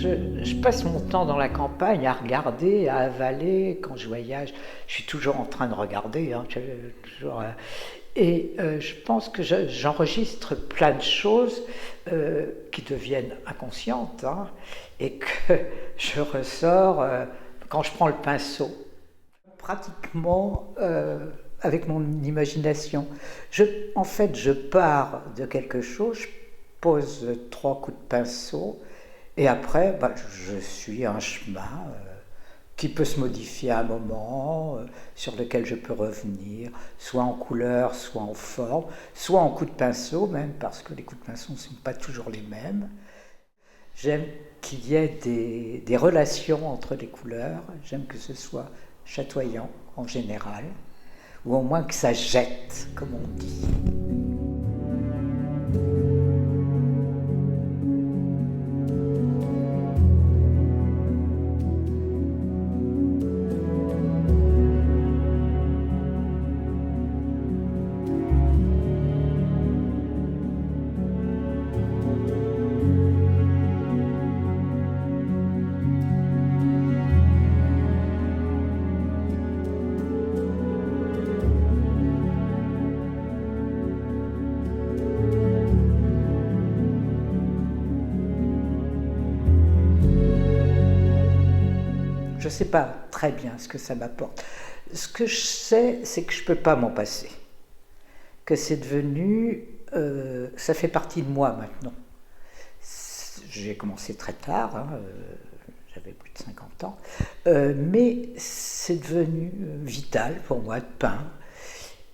je passe mon temps dans la campagne à regarder, à avaler. Quand je voyage, je suis toujours en train de regarder. Hein, je pense que j'enregistre plein de choses qui deviennent inconscientes, hein, et que je ressors quand je prends le pinceau, pratiquement avec mon imagination. En fait, je pars de quelque chose, je pose 3 coups de pinceau, et après, je suis un chemin qui peut se modifier à un moment, sur lequel je peux revenir, soit en couleur, soit en forme, soit en coups de pinceau même, parce que les coups de pinceau ne sont pas toujours les mêmes. J'aime qu'il y ait des relations entre les couleurs, j'aime que ce soit chatoyant en général, ou au moins que ça jette, comme on dit. Je ne sais pas très bien ce que ça m'apporte. Ce que je sais, c'est que je ne peux pas m'en passer. Que c'est devenu... ça fait partie de moi maintenant. J'ai commencé très tard, hein, j'avais plus de 50 ans, mais c'est devenu vital pour moi de peindre.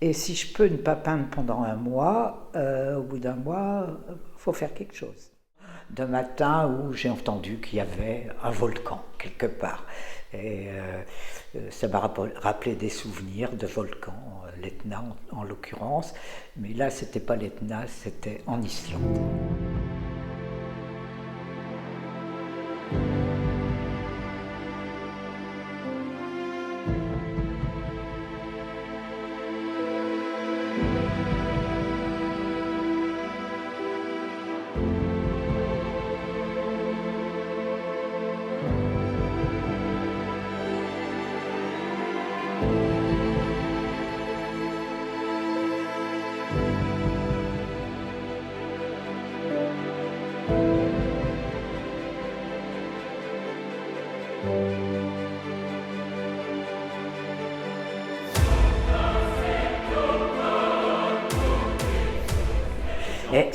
Et si je peux ne pas peindre pendant un mois, au bout d'un mois, il faut faire quelque chose. D'un matin où j'ai entendu qu'il y avait un volcan quelque part. Et ça m'a rappelé des souvenirs de volcans, l'Etna en l'occurrence, mais là c'était pas l'Etna, c'était en Islande.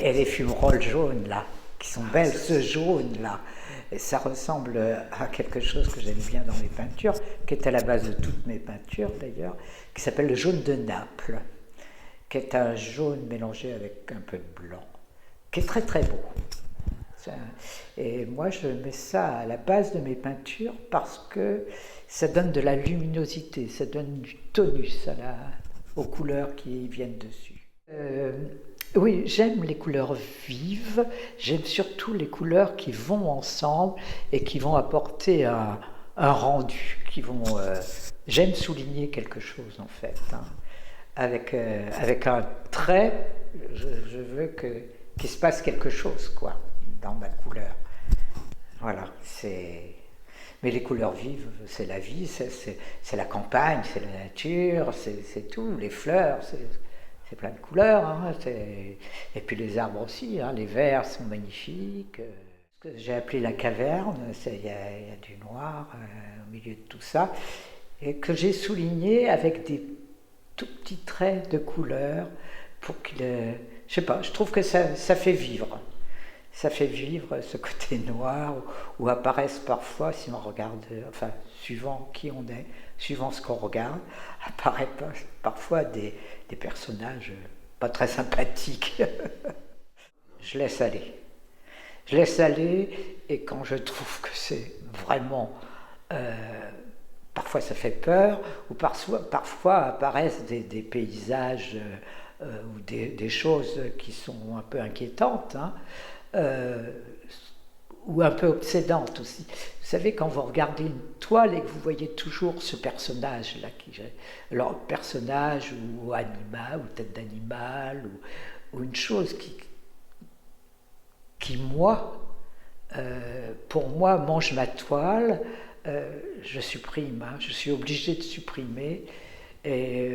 Et les fumerolles jaunes là, qui sont belles, ce jaune là, et ça ressemble à quelque chose que j'aime bien dans mes peintures, qui est à la base de toutes mes peintures d'ailleurs, qui s'appelle le jaune de Naples, qui est un jaune mélangé avec un peu de blanc, qui est très très beau. Et moi je mets ça à la base de mes peintures parce que ça donne de la luminosité, ça donne du tonus aux couleurs qui viennent dessus. Oui, j'aime les couleurs vives, j'aime surtout les couleurs qui vont ensemble et qui vont apporter un rendu, j'aime souligner quelque chose en fait, hein. Avec un trait, je veux qu'il se passe quelque chose, quoi, dans ma couleur. Voilà, mais les couleurs vives, c'est la vie, c'est la campagne, c'est la nature, c'est tout, les fleurs, c'est plein de couleurs, hein, et puis les arbres aussi, hein, les verts sont magnifiques. Ce que j'ai appelé la caverne, il y a du noir au milieu de tout ça, et que j'ai souligné avec des tout petits traits de couleurs pour je sais pas, je trouve que ça fait vivre. Ça fait vivre ce côté noir où apparaissent parfois, si on regarde, enfin, suivant qui on est, suivant ce qu'on regarde, apparaissent parfois des personnages pas très sympathiques. Je laisse aller. Je laisse aller, et quand je trouve que c'est vraiment... parfois ça fait peur, ou parfois apparaissent des paysages ou des choses qui sont un peu inquiétantes, hein, ou un peu obsédantes aussi. Vous savez, quand vous regardez une toile et que vous voyez toujours ce personnage-là, alors personnage ou animal, ou tête d'animal, ou une chose qui moi, pour moi, mange ma toile, je supprime, hein, je suis obligée de supprimer. Et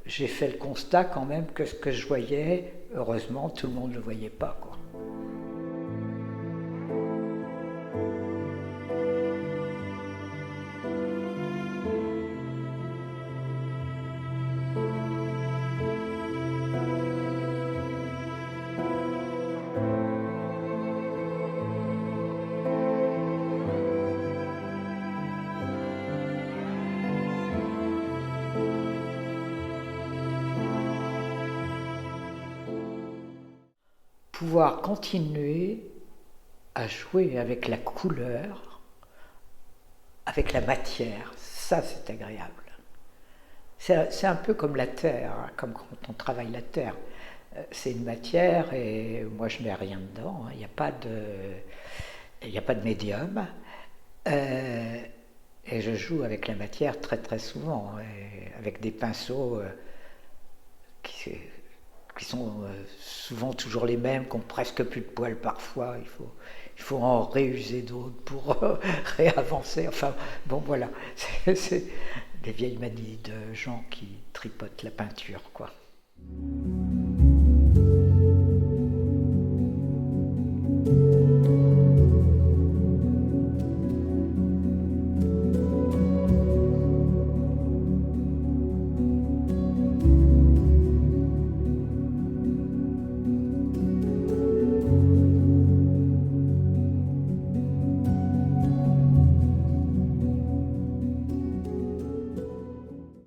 j'ai fait le constat quand même que ce que je voyais, heureusement, tout le monde ne le voyait pas, quoi. Pouvoir continuer à jouer avec la couleur, avec la matière, ça c'est agréable. C'est un peu comme la terre, hein, comme quand on travaille la terre. C'est une matière et moi je mets rien dedans, il n'y a pas de médium. Et je joue avec la matière très très souvent, et avec des pinceaux qui, qui sont souvent toujours les mêmes, qui ont presque plus de poils parfois. Il faut en réuser d'autres pour réavancer. Enfin, bon, voilà. C'est des vieilles manies de gens qui tripotent la peinture, quoi.